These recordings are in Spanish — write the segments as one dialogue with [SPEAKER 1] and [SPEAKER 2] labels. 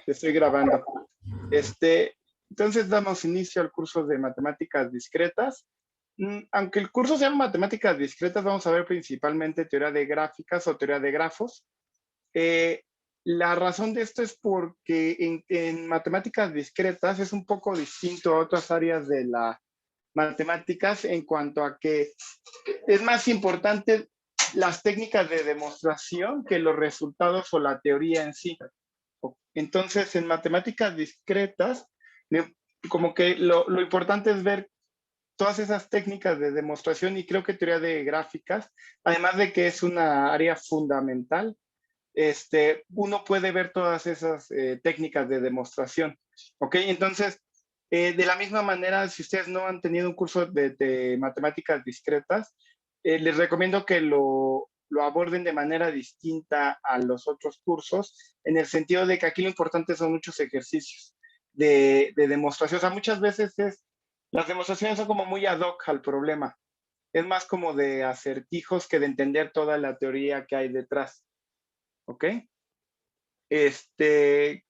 [SPEAKER 1] Estoy grabando. Entonces damos inicio al curso de matemáticas discretas. Aunque el curso se llama matemáticas discretas, vamos a ver principalmente teoría de gráficas o teoría de grafos. La razón de esto es porque en matemáticas discretas es un poco distinto a otras áreas de las matemáticas en cuanto a que es más importante las técnicas de demostración que los resultados o la teoría en sí. Entonces, en matemáticas discretas, como que lo importante es ver todas esas técnicas de demostración y creo que teoría de gráficas, además de que es una área fundamental, uno puede ver todas esas técnicas de demostración. ¿Ok? Entonces, de la misma manera, si ustedes no han tenido un curso de matemáticas discretas, les recomiendo que lo aborden de manera distinta a los otros cursos, en el sentido de que aquí lo importante son muchos ejercicios de demostración. O sea, muchas veces las demostraciones son como muy ad hoc al problema. Es más como de acertijos que de entender toda la teoría que hay detrás. ¿Ok? ¿Qué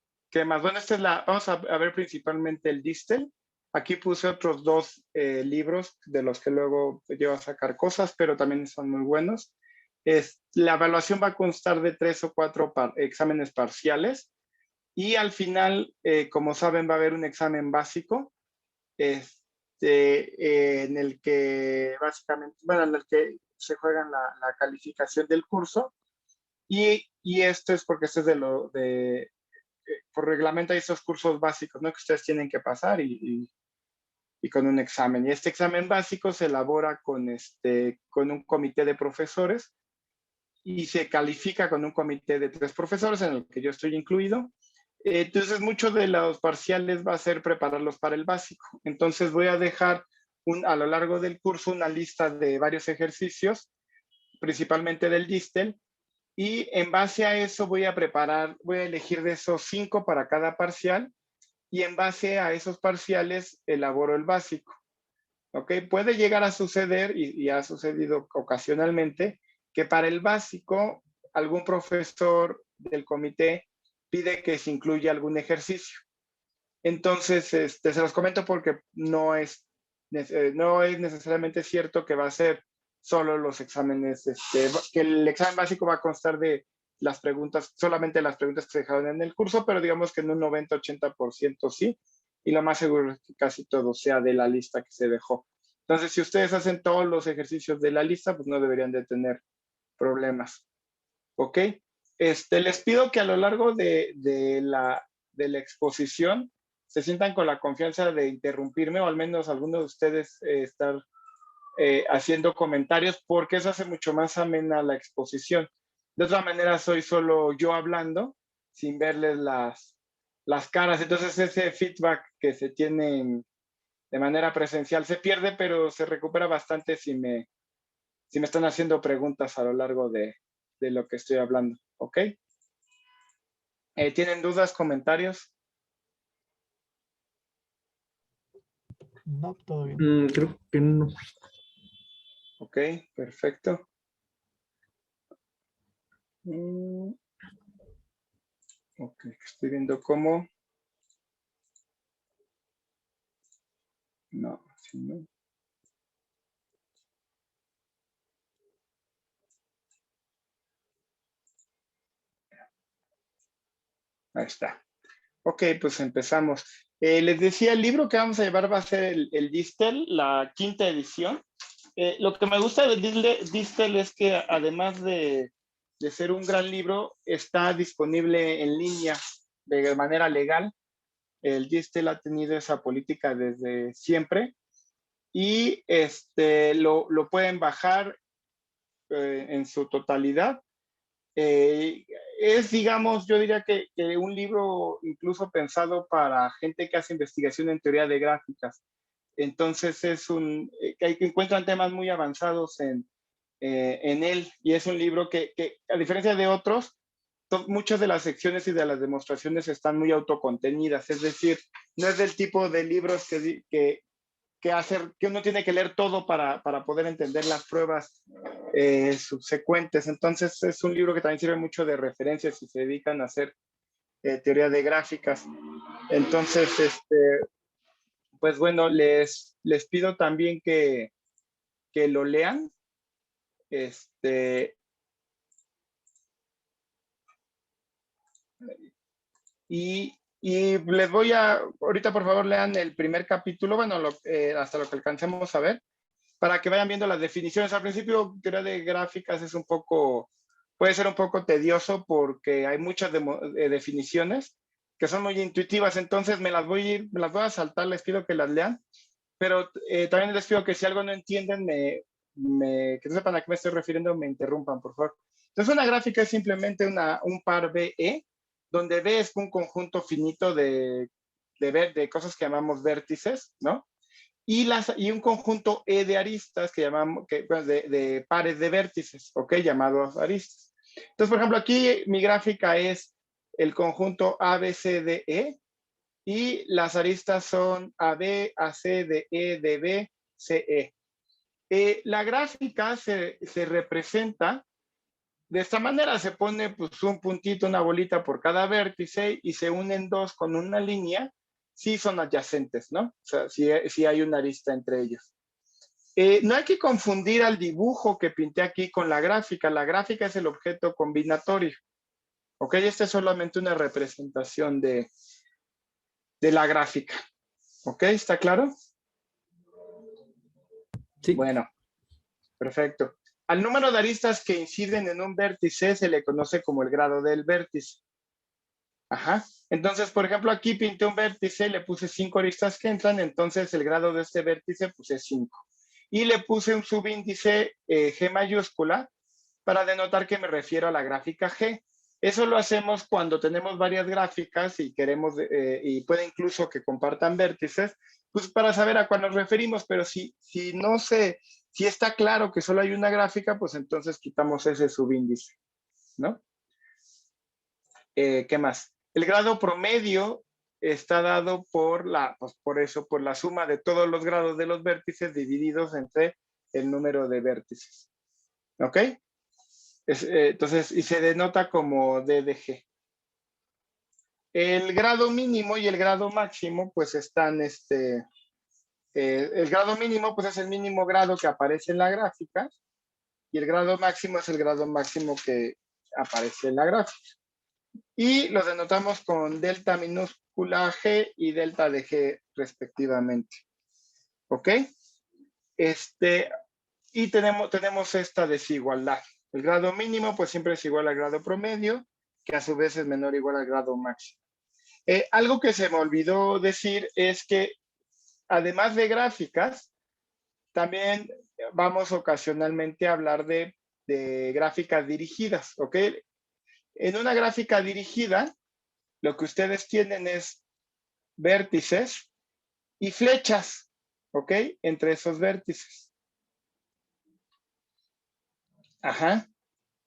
[SPEAKER 1] más? Bueno, vamos a ver principalmente el Distel. Aquí puse otros dos libros de los que luego llevo a sacar cosas, pero también son muy buenos. La evaluación va a constar de 3 o 4 exámenes parciales y al final, como saben, va a haber un examen básico en el que básicamente, bueno, en el que se juega la calificación del curso y esto es porque esto es por reglamento hay esos cursos básicos, ¿no? Que ustedes tienen que pasar y con un examen. Y este examen básico se elabora con un comité de profesores y se califica con un comité de 3 profesores en el que yo estoy incluido. Entonces, muchos de los parciales va a ser prepararlos para el básico. Entonces, voy a dejar a lo largo del curso una lista de varios ejercicios, principalmente del Distel, y en base a eso voy a elegir de esos 5 para cada parcial y en base a esos parciales elaboro el básico. ¿Ok? Puede llegar a suceder, y ha sucedido ocasionalmente, que para el básico algún profesor del comité pide que se incluya algún ejercicio. Entonces, se los comento porque no es necesariamente cierto que va a ser solo los exámenes, que el examen básico va a constar de las preguntas, solamente las preguntas que se dejaron en el curso, pero digamos que en un 90-80% sí, y lo más seguro es que casi todo sea de la lista que se dejó. Entonces, si ustedes hacen todos los ejercicios de la lista, pues no deberían de tener problemas. ¿Ok? Les pido que a lo largo de la exposición se sientan con la confianza de interrumpirme, o al menos alguno de ustedes estar haciendo comentarios, porque eso hace mucho más amena la exposición. De otra manera, soy solo yo hablando, sin verles las caras. Entonces, ese feedback que se tiene de manera presencial se pierde, pero se recupera bastante si me están haciendo preguntas a lo largo de lo que estoy hablando. ¿Ok? ¿Tienen dudas, comentarios?
[SPEAKER 2] No, todo bien.
[SPEAKER 3] Creo que no.
[SPEAKER 1] Ok, perfecto. Ok, estoy viendo cómo. No, sí, no. Ahí está. Ok, pues empezamos. Les decía, el libro que vamos a llevar va a ser el Distel, la 5ª edición. Lo que me gusta del Distel es que además de ser un gran libro, está disponible en línea de manera legal. El Distel ha tenido esa política desde siempre y lo pueden bajar en su totalidad. Es, digamos, yo diría que un libro incluso pensado para gente que hace investigación en teoría de gráficas. Entonces es que encuentran temas muy avanzados en él, y es un libro que a diferencia de otros, muchas de las secciones y de las demostraciones están muy autocontenidas, es decir, no es del tipo de libros que uno tiene que leer todo para poder entender las pruebas subsecuentes. Entonces es un libro que también sirve mucho de referencia si se dedican a hacer teoría de gráficas. Entonces, pues bueno, les pido también que lo lean. Y les voy ahorita por favor lean el primer capítulo, bueno, hasta lo que alcancemos a ver, para que vayan viendo las definiciones. Al principio, teoría de gráficas es puede ser un poco tedioso porque hay muchas definicionnes que son muy intuitivas, entonces me las voy a saltar, les pido que las lean, pero también les pido que si algo no entienden, que no sepan a qué me estoy refiriendo, me interrumpan, por favor. Entonces, una gráfica es simplemente un par BE, donde B es un conjunto finito de cosas que llamamos vértices, ¿no? Y un conjunto E de aristas que llamamos, pues, de pares de vértices, ¿ok? Llamados aristas. Entonces, por ejemplo, aquí mi gráfica es el conjunto ABCDE y las aristas son AB, AC, DE, DB, CE. La gráfica se representa de esta manera, se pone pues, un puntito, una bolita por cada vértice y se unen dos con una línea si son adyacentes, ¿no? O sea, si hay una arista entre ellos. No hay que confundir al dibujo que pinté aquí con la gráfica. La gráfica es el objeto combinatorio. ¿Ok? Esta es solamente una representación de la gráfica. ¿Ok? ¿Está claro?
[SPEAKER 2] Sí.
[SPEAKER 1] Bueno, perfecto. Al número de aristas que inciden en un vértice se le conoce como el grado del vértice. Ajá. Entonces, por ejemplo, aquí pinté un vértice, le puse 5 aristas que entran, entonces el grado de este vértice puse 5. Y le puse un subíndice G mayúscula para denotar que me refiero a la gráfica G. Eso lo hacemos cuando tenemos varias gráficas y queremos, y puede incluso que compartan vértices, pues para saber a cuál nos referimos, pero si no sé, si está claro que solo hay una gráfica, pues entonces quitamos ese subíndice, ¿no? ¿Qué más? El grado promedio está dado por por la suma de todos los grados de los vértices divididos entre el número de vértices. ¿Ok? Entonces, y se denota como D de G. El grado mínimo y el grado máximo, pues están, el grado mínimo, pues es el mínimo grado que aparece en la gráfica y el grado máximo es el grado máximo que aparece en la gráfica. Y los denotamos con delta minúscula G y delta de G respectivamente. ¿Ok? Y tenemos esta desigualdad. El grado mínimo pues siempre es igual al grado promedio, que a su vez es menor o igual al grado máximo. Algo que se me olvidó decir es que además de gráficas, también vamos ocasionalmente a hablar de gráficas dirigidas, ¿ok? En una gráfica dirigida, lo que ustedes tienen es vértices y flechas, ¿ok? Entre esos vértices. Ajá.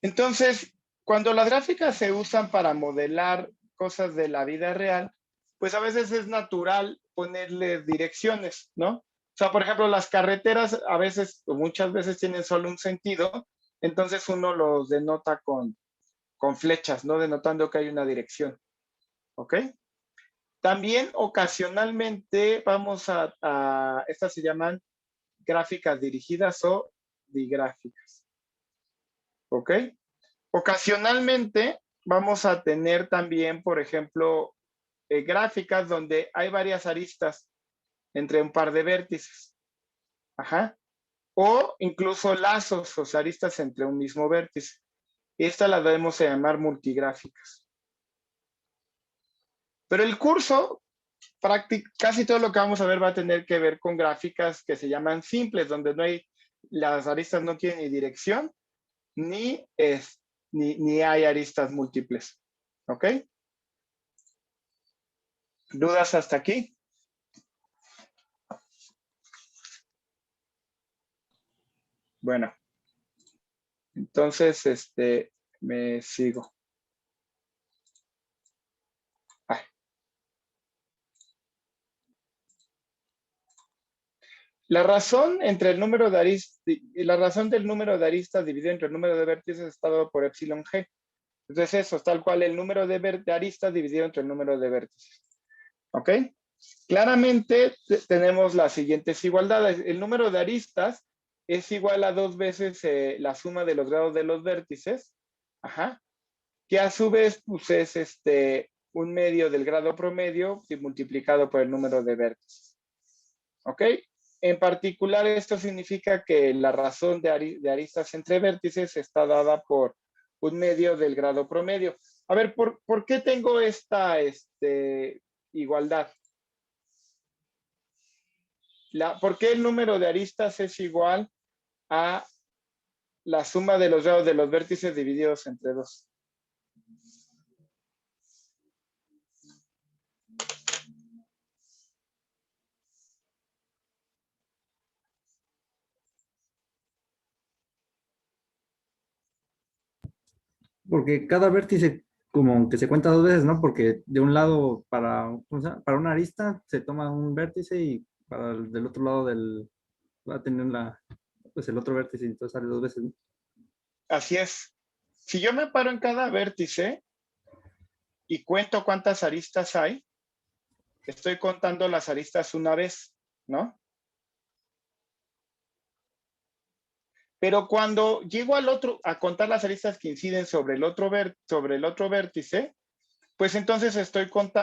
[SPEAKER 1] Entonces, cuando las gráficas se usan para modelar cosas de la vida real, pues a veces es natural ponerles direcciones, ¿no? O sea, por ejemplo, las carreteras a veces o muchas veces tienen solo un sentido, entonces uno los denota con flechas, ¿no? Denotando que hay una dirección, ¿ok? También ocasionalmente estas se llaman gráficas dirigidas o digráficas, ¿ok? Ocasionalmente vamos a tener también, por ejemplo, gráficas donde hay varias aristas entre un par de vértices. Ajá. O incluso lazos o aristas entre un mismo vértice. Esta la debemos llamar multigráficas. Pero el curso, casi todo lo que vamos a ver va a tener que ver con gráficas que se llaman simples, donde las aristas no tienen ni dirección, ni hay aristas múltiples. ¿Ok? ¿Dudas hasta aquí? Bueno, entonces, me sigo. Ah. La razón entre el número de la razón del número de aristas dividido entre el número de vértices está dado por epsilon g. Entonces eso, tal cual el número de aristas dividido entre el número de vértices. ¿Ok? Claramente tenemos las siguientes igualdades. El número de aristas es igual a 2 veces la suma de los grados de los vértices. Ajá. Que a su vez pues, es un medio del grado promedio multiplicado por el número de vértices. ¿Ok? En particular, esto significa que la razón de aristas entre vértices está dada por un medio del grado promedio. A ver, ¿por qué tengo esta igualdad? ¿Por qué el número de aristas es igual a la suma de los grados de los vértices divididos entre 2?
[SPEAKER 2] Porque cada vértice como que se cuenta dos veces, ¿no? Porque de un lado ¿cómo se llama? Para una arista se toma un vértice y para del otro lado va a tener pues el otro vértice y entonces sale dos veces, ¿no?
[SPEAKER 1] Así es. Si yo me paro en cada vértice y cuento cuántas aristas hay, estoy contando las aristas una vez, ¿no? Pero cuando llego a contar las aristas que inciden sobre el otro vértice, pues entonces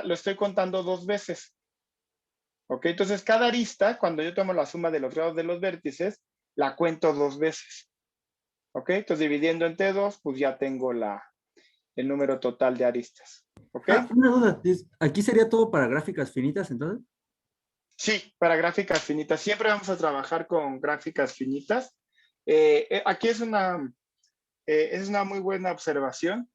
[SPEAKER 1] lo estoy contando 2 veces. ¿Ok? Entonces cada arista, cuando yo tomo la suma de los grados de los vértices, la cuento 2 veces. ¿Ok? Entonces dividiendo entre 2, pues ya tengo el número total de aristas. ¿Ok?
[SPEAKER 2] Una duda, ¿aquí sería todo para gráficas finitas entonces?
[SPEAKER 1] Sí, para gráficas finitas. Siempre vamos a trabajar con gráficas finitas. Aquí es una muy buena observación.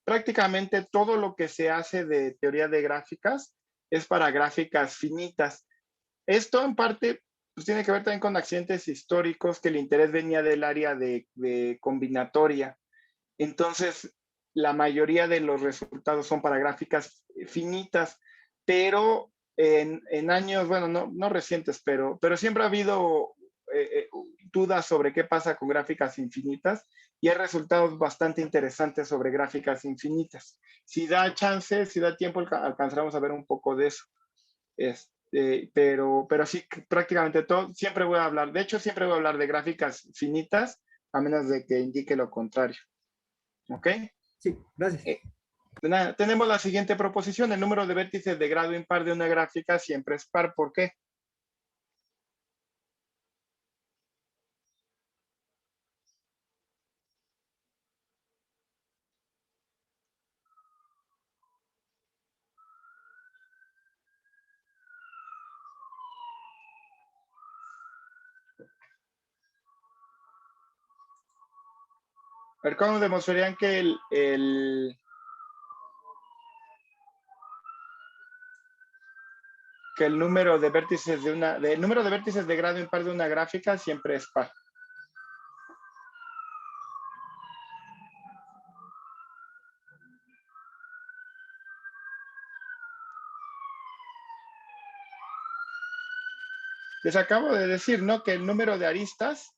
[SPEAKER 1] Prácticamente todo lo que se hace de teoría de gráficas es para gráficas finitas. Esto en parte pues, tiene que ver también con accidentes históricos que el interés venía del área de combinatoria. Entonces, la mayoría de los resultados son para gráficas finitas, pero en años, bueno, no recientes, pero siempre ha habido dudas sobre qué pasa con gráficas infinitas y hay resultados bastante interesantes sobre gráficas infinitas. Si da chance, si da tiempo, alcanzaremos a ver un poco de eso. Pero sí, prácticamente todo, siempre voy a hablar, de hecho, siempre voy a hablar de gráficas finitas, a menos de que indique lo contrario. ¿Ok?
[SPEAKER 2] Sí, gracias.
[SPEAKER 1] Tenemos la siguiente proposición. El número de vértices de grado impar de una gráfica siempre es par. ¿Por qué? A ver, ¿cómo demostrarían que el número de vértices el número de vértices de grado impar de una gráfica siempre es par? Les acabo de decir, ¿no? Que el número de aristas,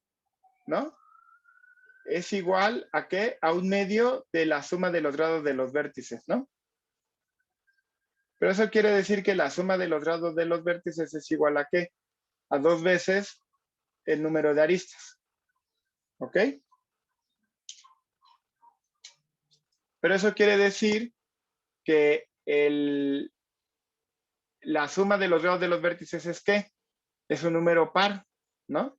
[SPEAKER 1] ¿no? Es igual a qué? A un medio de la suma de los grados de los vértices, ¿no? Pero eso quiere decir que la suma de los grados de los vértices es igual a qué? A 2 veces el número de aristas. ¿Ok? Pero eso quiere decir que la suma de los grados de los vértices es ¿qué? Es un número par, ¿no?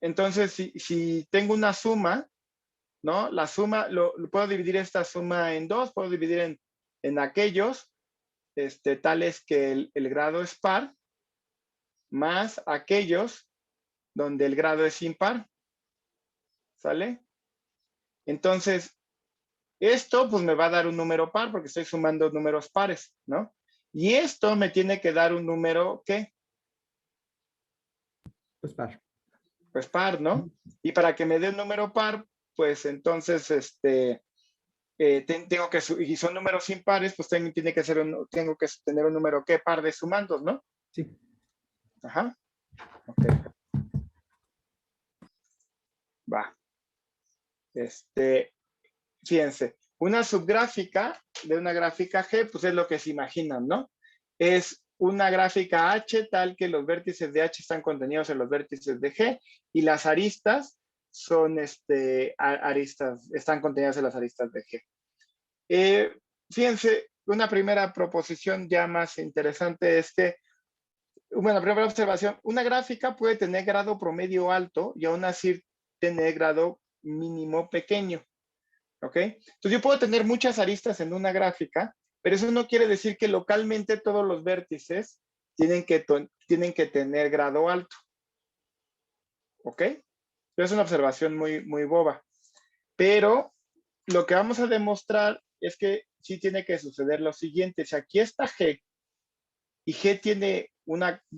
[SPEAKER 1] Entonces, si tengo una suma, ¿no? La suma, puedo dividir esta suma en 2, puedo dividir en aquellos, tales que el grado es par, más aquellos donde el grado es impar, ¿sale? Entonces, esto pues me va a dar un número par porque estoy sumando números pares, ¿no? Y esto me tiene que dar un número, ¿qué?
[SPEAKER 2] Pues par.
[SPEAKER 1] Pues par, ¿no? Y para que me dé un número par, pues entonces, tengo que, y son números impares, pues tengo que tener un número, ¿qué? Par de sumandos, ¿no?
[SPEAKER 2] Sí.
[SPEAKER 1] Ajá. Ok. Va. Fíjense, una subgráfica de una gráfica G, pues es lo que se imaginan, ¿no? Es una gráfica H tal que los vértices de H están contenidos en los vértices de G y las aristas son aristas, están contenidas en las aristas de G. Fíjense, una primera proposición ya más interesante es que, bueno, primera observación, una gráfica puede tener grado promedio alto y aún así tener grado mínimo pequeño. ¿Ok? Entonces yo puedo tener muchas aristas en una gráfica, pero eso no quiere decir que localmente todos los vértices tienen que tener grado alto. ¿Ok? Es una observación muy, muy boba. Pero lo que vamos a demostrar es que sí tiene que suceder lo siguiente. Si aquí está G y G tiene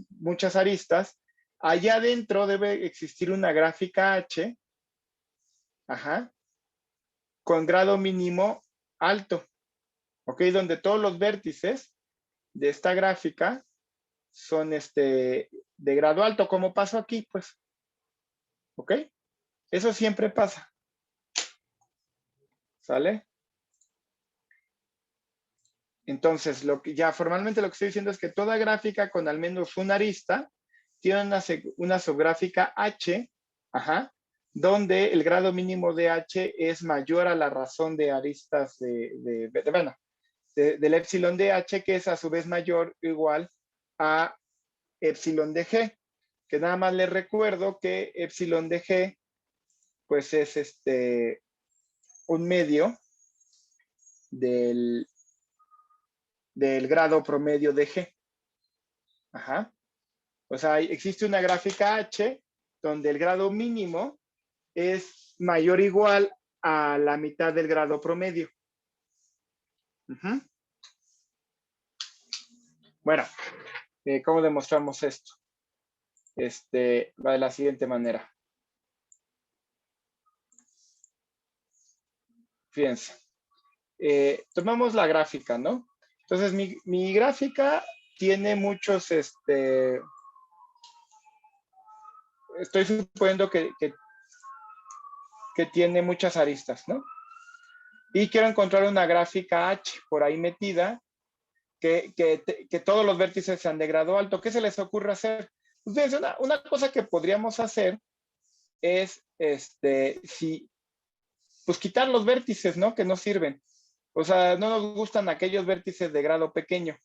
[SPEAKER 1] muchas aristas, allá adentro debe existir una gráfica H, ajá, con grado mínimo alto, ¿ok? Donde todos los vértices de esta gráfica son de grado alto, como pasó aquí, pues, ¿ok? Eso siempre pasa, ¿sale? Entonces, ya formalmente lo que estoy diciendo es que toda gráfica con al menos una arista tiene una subgráfica H, ajá, donde el grado mínimo de H es mayor a la razón de aristas del epsilon de H, que es a su vez mayor o igual a epsilon de G, que nada más les recuerdo que epsilon de G, pues es un medio del grado promedio de G. Ajá. O sea, existe una gráfica H donde el grado mínimo es mayor o igual a la mitad del grado promedio. Bueno, ¿cómo demostramos esto? Va de la siguiente manera. Fíjense. Tomamos la gráfica, ¿no? Entonces, mi gráfica tiene muchos, estoy suponiendo que tiene muchas aristas, ¿no? Y quiero encontrar una gráfica H por ahí metida que todos los vértices sean de grado alto. ¿Qué se les ocurre hacer? Pues fíjense, una cosa que podríamos hacer es, pues quitar los vértices, ¿no? Que no sirven. O sea, no nos gustan aquellos vértices de grado pequeño,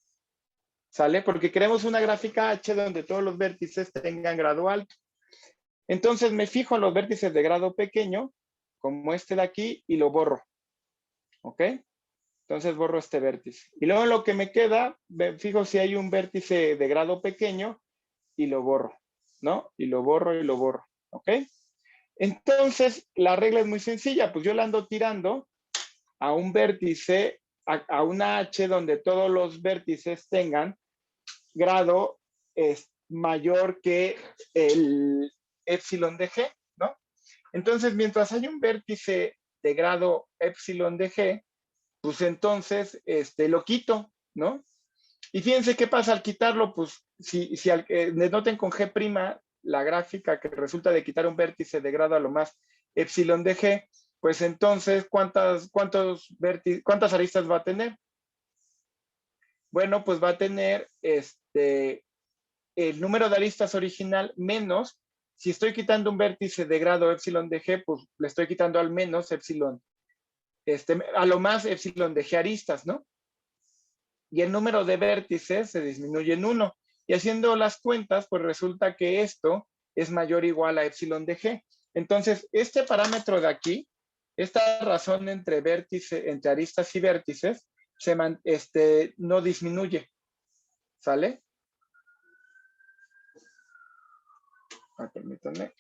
[SPEAKER 1] ¿sale? Porque queremos una gráfica H donde todos los vértices tengan grado alto. Entonces me fijo en los vértices de grado pequeño, como este de aquí, y lo borro. ¿Ok? Entonces borro este vértice. Y luego lo que me queda, me fijo si hay un vértice de grado pequeño y lo borro, ¿no? Y lo borro y lo borro. ¿Ok? Entonces, la regla es muy sencilla. Pues yo la ando tirando a un vértice, a una H donde todos los vértices tengan grado mayor que el epsilon de G, ¿no? Entonces, mientras hay un vértice de grado epsilon de G, pues entonces lo quito, ¿no? Y fíjense qué pasa al quitarlo, pues si noten con G', la gráfica que resulta de quitar un vértice de grado a lo más epsilon de G, pues entonces, ¿cuántas aristas va a tener? Bueno, pues va a tener el número de aristas original menos, si estoy quitando un vértice de grado epsilon de G, pues le estoy quitando al menos epsilon, a lo más epsilon de G aristas, ¿no? Y el número de vértices se disminuye en 1. Y haciendo las cuentas, pues resulta que esto es mayor o igual a epsilon de G. Entonces, este parámetro de aquí, esta razón entre aristas y vértices, no disminuye. ¿Sale? Permítanme.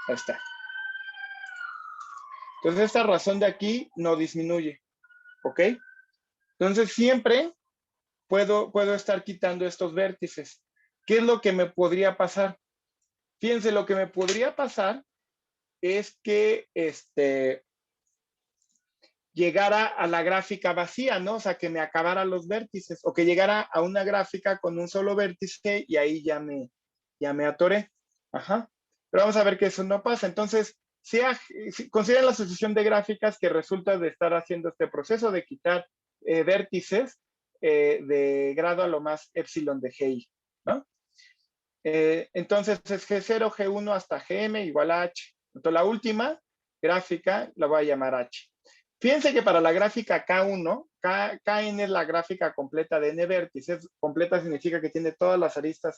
[SPEAKER 1] Ahí está. Entonces, esta razón de aquí no disminuye. ¿Ok? Entonces, siempre puedo estar quitando estos vértices. ¿Qué es lo que me podría pasar? Fíjense, lo que me podría pasar es que llegara a la gráfica vacía, ¿no? O sea, que me acabara los vértices o que llegara a una gráfica con un solo vértice y ahí ya me atoré. Ajá. Pero vamos a ver que eso no pasa. Entonces, si consideren la sucesión de gráficas que resulta de estar haciendo este proceso de quitar vértices de grado a lo más epsilon de GI, ¿no? Entonces es G0, G1 hasta Gm igual a H. Entonces la última gráfica la voy a llamar H. Fíjense que para la gráfica K1, Kn es la gráfica completa de n vértices. Completa significa que tiene todas las aristas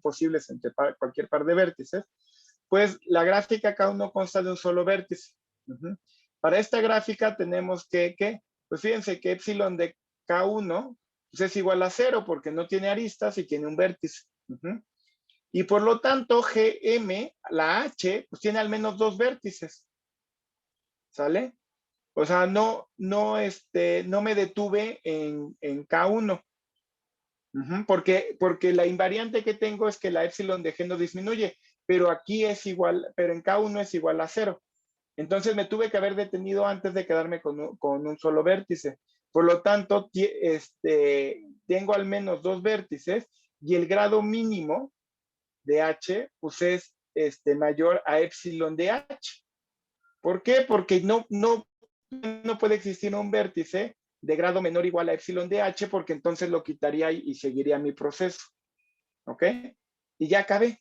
[SPEAKER 1] posibles entre cualquier par de vértices. Pues la gráfica K1 consta de un solo vértice. Para esta gráfica tenemos pues fíjense que epsilon de K1 pues es igual a 0 porque no tiene aristas y tiene un vértice. Y por lo tanto, Gm, la H, pues tiene al menos dos vértices. ¿Sale? O sea, no me detuve en K1. Porque la invariante que tengo es que la epsilon de G no disminuye, pero aquí es igual, pero en K1 es igual a 0. Entonces me tuve que haber detenido antes de quedarme con un solo vértice. Por lo tanto, tengo al menos dos vértices y el grado mínimo de H pues es mayor a epsilon de H. ¿Por qué? Porque no puede existir un vértice de grado menor o igual a epsilon de H porque entonces lo quitaría y seguiría mi proceso. ¿Ok? Y ya acabé.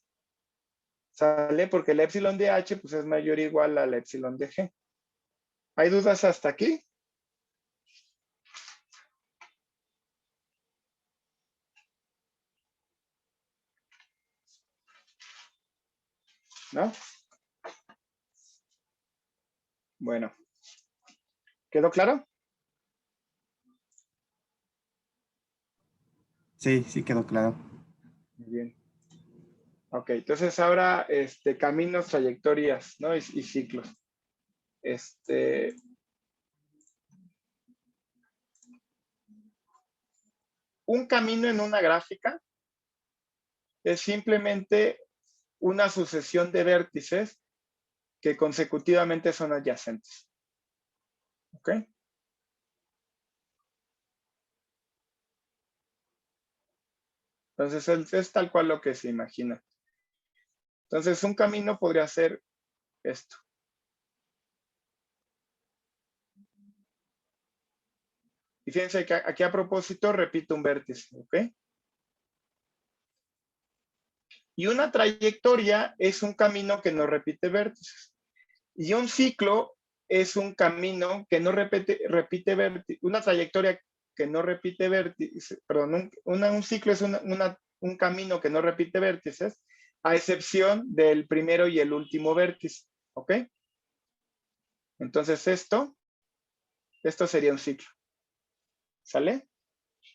[SPEAKER 1] ¿Sale? Porque el epsilon de H pues es mayor o igual a la epsilon de G. ¿Hay dudas hasta aquí? ¿No? Bueno. ¿Quedó claro?
[SPEAKER 3] Sí, sí quedó claro.
[SPEAKER 1] Muy bien. Ok, entonces ahora caminos, trayectorias, ¿no? Y ciclos. Un camino en una gráfica es simplemente una sucesión de vértices que consecutivamente son adyacentes. ¿Ok? Entonces es tal cual lo que se imagina. Entonces un camino podría ser esto. Y fíjense que aquí a propósito repito un vértice. ¿Ok? Y una trayectoria es un camino que no repite vértices. Y un ciclo es un camino que no repite vértices. Una trayectoria que no repite vértices, perdón, un ciclo es un camino que no repite vértices, a excepción del primero y el último vértice. ¿Ok? Entonces esto sería un ciclo. ¿Sale?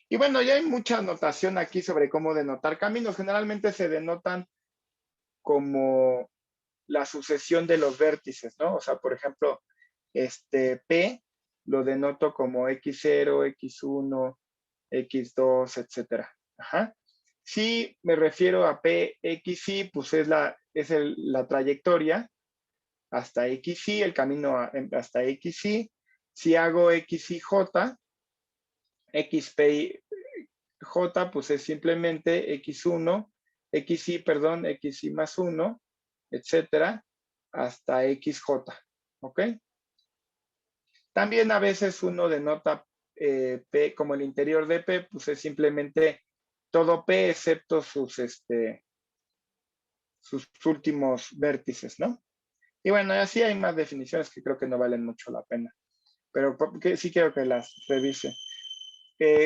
[SPEAKER 1] Y bueno, ya hay mucha anotación aquí sobre cómo denotar caminos. Generalmente se denotan como la sucesión de los vértices, ¿no? O sea, por ejemplo, P lo denoto como X0, X1, X2, etcétera. Ajá. Si me refiero a PXY, pues es la trayectoria hasta XY, el camino hasta XY. Si hago XYJ, XPJ, pues es simplemente X1, XY, perdón, XY más 1, etcétera, hasta XJ. ¿Ok? También a veces uno denota P como el interior de P, pues es simplemente todo P excepto sus últimos vértices, ¿no? Y bueno, así hay más definiciones que creo que no valen mucho la pena, pero sí quiero que las revise.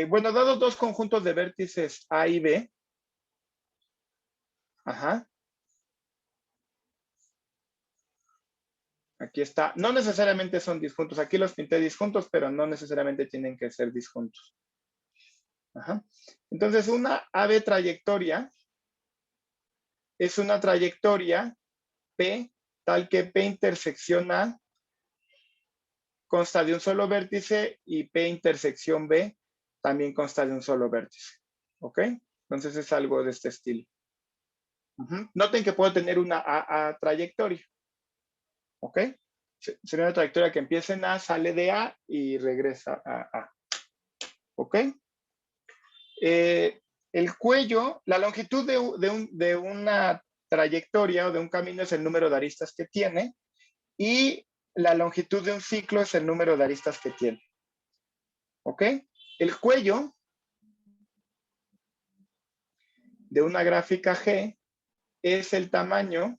[SPEAKER 1] Bueno, dados dos conjuntos de vértices A y B, ajá, aquí está. No necesariamente son disjuntos. Aquí los pinté disjuntos, pero no necesariamente tienen que ser disjuntos. Ajá. Entonces, una AB trayectoria es una trayectoria P tal que P intersección A consta de un solo vértice y P intersección B también consta de un solo vértice. ¿Ok? Entonces es algo de este estilo. Noten que puedo tener una AA trayectoria. ¿Ok? sería una trayectoria que empieza en A, sale de A y regresa a A. ¿Ok? El cuello, la longitud de una trayectoria o de un camino es el número de aristas que tiene y la longitud de un ciclo es el número de aristas que tiene. ¿Ok? El cuello de una gráfica G es el tamaño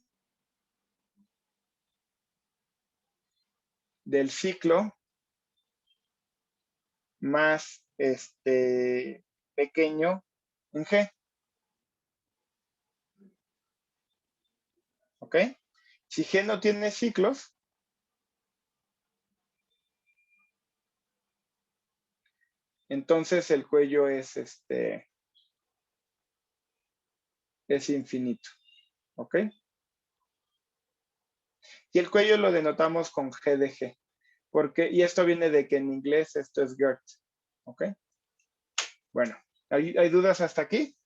[SPEAKER 1] del ciclo más pequeño en G. ¿Ok? Si G no tiene ciclos, entonces el cuello es infinito. ¿Ok? Y el cuello lo denotamos con G de G. Y esto viene de que en inglés esto es girth. ¿Ok? Bueno, ¿hay dudas hasta aquí?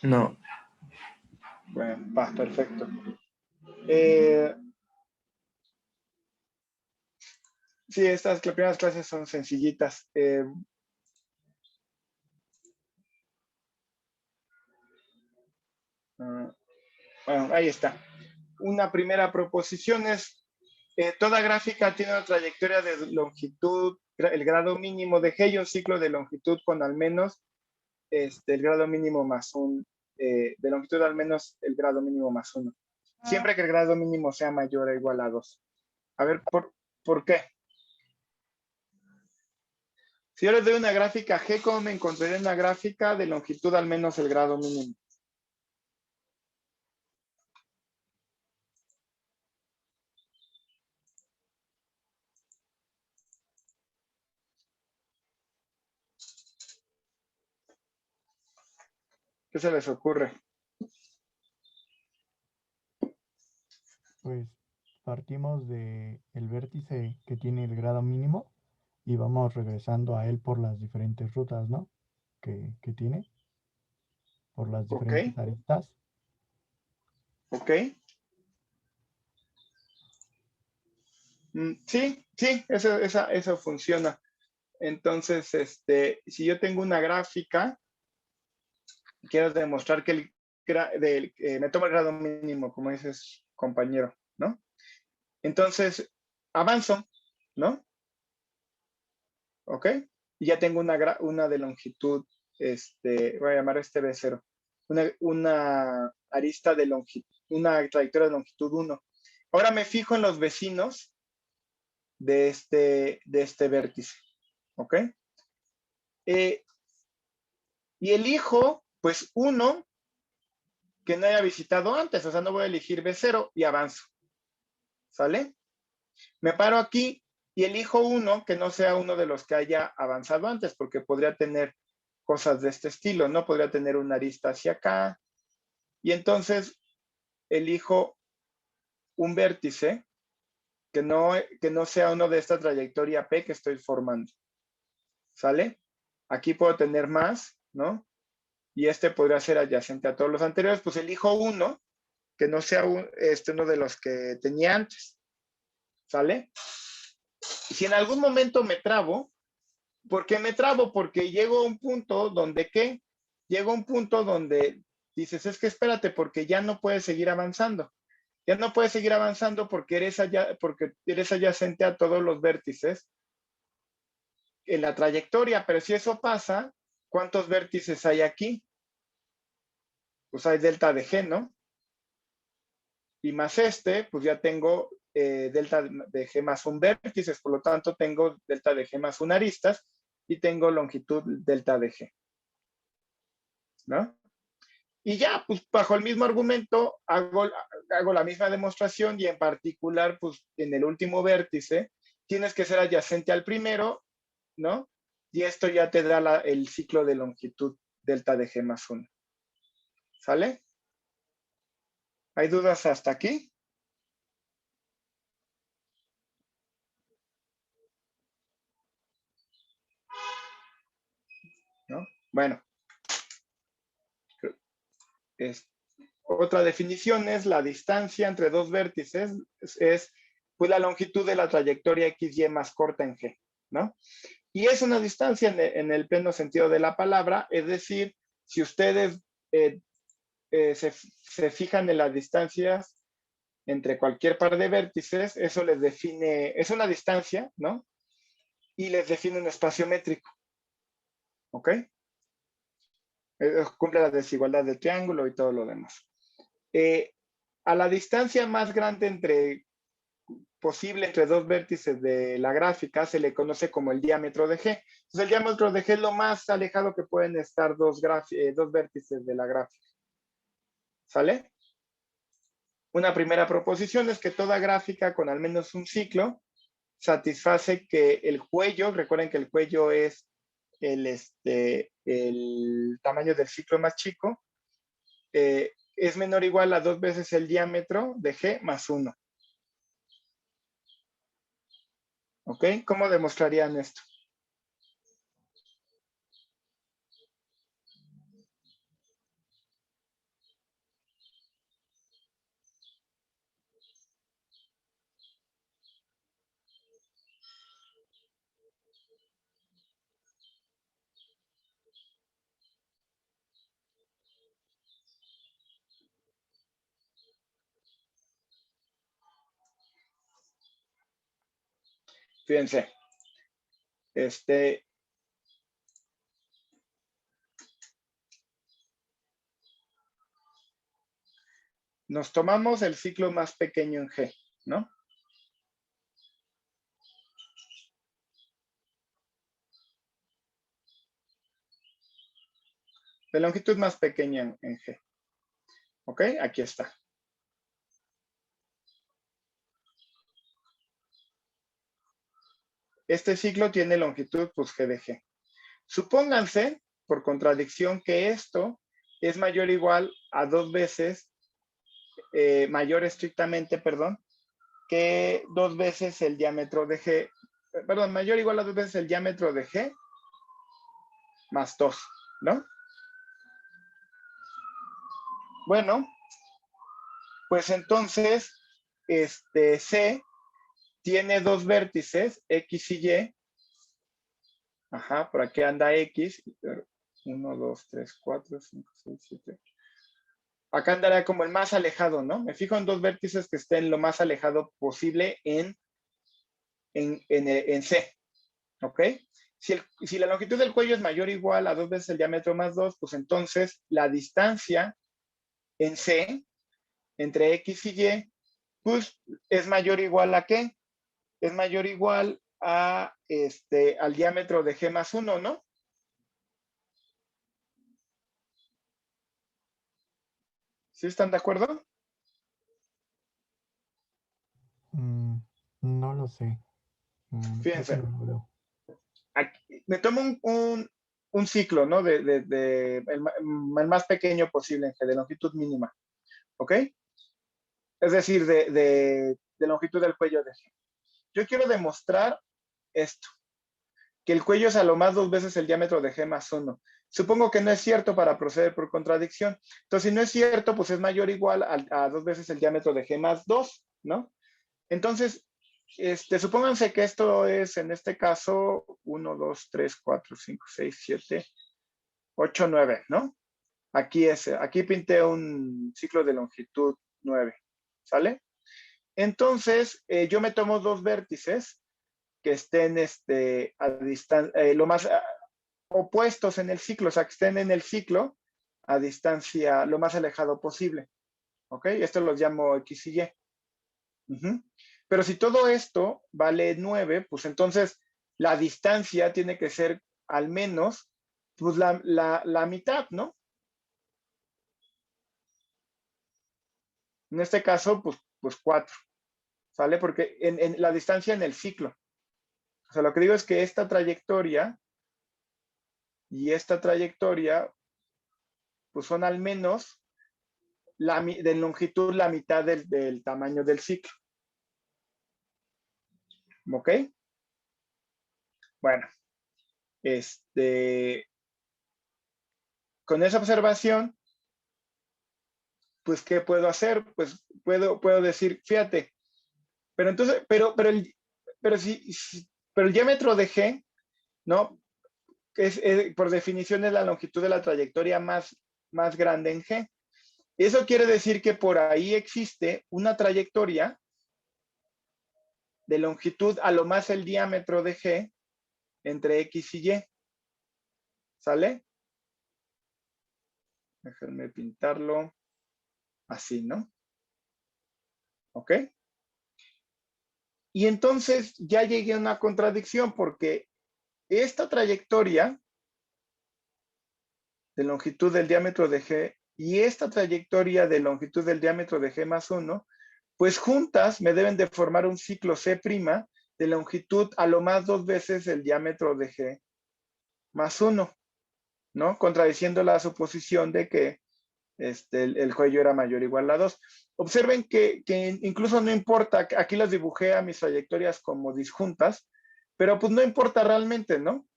[SPEAKER 3] No.
[SPEAKER 1] Bueno, va, perfecto. Sí, estas primeras clases son sencillitas. Bueno, ahí está. Una primera proposición es, toda gráfica tiene una trayectoria de longitud, el grado mínimo de G y un ciclo de longitud con al menos el grado mínimo más de longitud al menos el grado mínimo más 1. Siempre que el grado mínimo sea mayor o igual a 2. A ver, ¿por qué? Si yo les doy una gráfica G, ¿cómo me encontraré una gráfica de longitud al menos el grado mínimo? ¿Qué se les ocurre?
[SPEAKER 4] Pues partimos de el vértice que tiene el grado mínimo y vamos regresando a él por las diferentes rutas, ¿no? Que tiene, por las
[SPEAKER 1] Ok,
[SPEAKER 4] diferentes aristas.
[SPEAKER 1] ok. Sí, sí, eso funciona. Entonces, si yo tengo una gráfica, quiero demostrar que me toma el grado mínimo, como dices, compañero, ¿no? Entonces, avanzo, ¿no? ¿Ok? Y ya tengo una de longitud, voy a llamar B0, una arista de longitud, una trayectoria de longitud 1. Ahora me fijo en los vecinos de este vértice, ¿ok? Y elijo, pues, uno que no haya visitado antes, o sea, no voy a elegir B0 y avanzo, ¿sale? Me paro aquí y elijo uno que no sea uno de los que haya avanzado antes, porque podría tener cosas de este estilo, ¿no? Podría tener una arista hacia acá. Y entonces elijo un vértice que no sea uno de esta trayectoria P que estoy formando, ¿sale? Aquí puedo tener más, ¿no? Y podría ser adyacente a todos los anteriores, pues elijo uno que no sea uno de los que tenía antes, ¿sale? Y si en algún momento me trabo, ¿por qué me trabo? Porque llego a un punto donde, ¿qué? Llego a un punto donde dices, es que espérate, porque ya no puedes seguir avanzando. Ya no puedes seguir avanzando porque eres adyacente a todos los vértices en la trayectoria, pero si eso pasa, ¿cuántos vértices hay aquí? Pues hay delta de G, ¿no? Y más pues ya tengo delta de G más un vértices, por lo tanto tengo delta de G más un aristas y tengo longitud delta de G, ¿no? Y ya, pues bajo el mismo argumento hago la misma demostración y en particular, pues en el último vértice tienes que ser adyacente al primero, ¿no? Y esto ya te da el ciclo de longitud delta de G más 1. ¿Sale? ¿Hay dudas hasta aquí? ¿No? Bueno. Otra definición es la distancia entre dos vértices, es pues, la longitud de la trayectoria XY más corta en G, ¿no? Y es una distancia en el pleno sentido de la palabra, es decir, si ustedes se fijan en las distancias entre cualquier par de vértices, eso les define, es una distancia, ¿no? Y les define un espacio métrico, ¿ok? Cumple la desigualdad del triángulo y todo lo demás. A la distancia más grande posible entre dos vértices de la gráfica se le conoce como el diámetro de G. Entonces, el diámetro de G es lo más alejado que pueden estar dos vértices de la gráfica. ¿Sale? Una primera proposición es que toda gráfica con al menos un ciclo satisface que el cuello, recuerden que el cuello es el tamaño del ciclo más chico, es menor o igual a 2 veces el diámetro de G más 1. ¿Ok? ¿Cómo demostrarían esto? Fíjense. Nos tomamos el ciclo más pequeño en G, ¿no? De longitud más pequeña en G. ¿Ok? Aquí está. Este ciclo tiene longitud, pues, G de G. Supónganse, por contradicción, que esto es mayor o igual a 2 veces, mayor estrictamente, perdón, que 2 veces el diámetro de G, perdón, mayor o igual a 2 veces el diámetro de G más 2, ¿no? Bueno, pues entonces, C tiene dos vértices, X y Y. Ajá, por aquí anda X. 1, 2, 3, 4, 5, 6, 7. Acá andará como el más alejado, ¿no? Me fijo en dos vértices que estén lo más alejado posible en C. ¿Ok? Si la longitud del cuello es mayor o igual a 2 veces el diámetro más 2, pues entonces la distancia en C entre X y Y, pues es mayor o igual a ¿qué? Es mayor o igual a al diámetro de G más 1, ¿no? ¿Sí están de acuerdo?
[SPEAKER 4] No lo sé. Creo que
[SPEAKER 1] Fíjense,
[SPEAKER 4] no lo veo.
[SPEAKER 1] aquí, me tomo un ciclo, ¿no? El más pequeño posible, de longitud mínima, ¿ok? Es decir, de longitud del cuello de G. Yo quiero demostrar esto, que el cuello es a lo más 2 veces el diámetro de G más 1. Supongo que no es cierto para proceder por contradicción. Entonces, si no es cierto, pues es mayor o igual a 2 veces el diámetro de G más 2, ¿no? Entonces, supónganse que esto es, en este caso, 1, 2, 3, 4, 5, 6, 7, 8, 9, ¿no? Aquí pinté un ciclo de longitud 9, ¿sale? Entonces, yo me tomo dos vértices que estén a distancia, lo más opuestos en el ciclo, o sea, que estén en el ciclo a distancia lo más alejado posible. ¿Ok? Esto los llamo X y Y. Pero si todo esto vale 9, pues entonces la distancia tiene que ser al menos pues la mitad, ¿no? En este caso, pues 4, ¿sale? Porque en la distancia en el ciclo. O sea, lo que digo es que esta trayectoria y esta trayectoria, pues son al menos de longitud la mitad del tamaño del ciclo. ¿Ok? Bueno, con esa observación, pues, ¿qué puedo hacer? Pues puedo decir, fíjate, pero entonces, pero el diámetro de G, ¿no? Por definición es la longitud de la trayectoria más grande en G. Eso quiere decir que por ahí existe una trayectoria de longitud a lo más el diámetro de G entre X y Y. ¿Sale? Déjenme pintarlo así, ¿no? ¿Ok? Y entonces ya llegué a una contradicción porque esta trayectoria de longitud del diámetro de G y esta trayectoria de longitud del diámetro de G más 1, pues juntas me deben de formar un ciclo C' de longitud a lo más 2 veces el diámetro de G más 1, ¿no? Contradiciendo la suposición de que el cuello era mayor o igual a 2. Observen que incluso no importa, aquí las dibujé a mis trayectorias como disjuntas, pero pues no importa realmente, ¿no?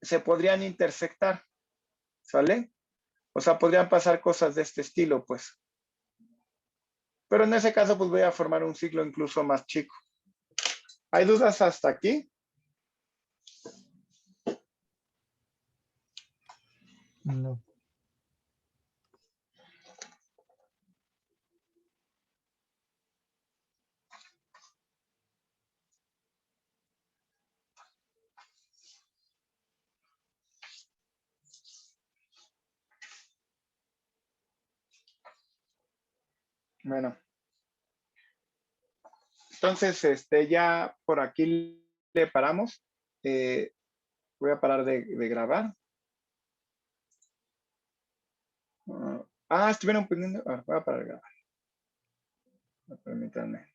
[SPEAKER 1] Se podrían intersectar, ¿sale? O sea, podrían pasar cosas de este estilo, pues. Pero en ese caso, pues voy a formar un ciclo incluso más chico. ¿Hay dudas hasta aquí?
[SPEAKER 4] No.
[SPEAKER 1] Bueno. Entonces, ya por aquí le paramos. Voy a parar de grabar. Estuvieron poniendo. Voy a parar de grabar. Permítanme.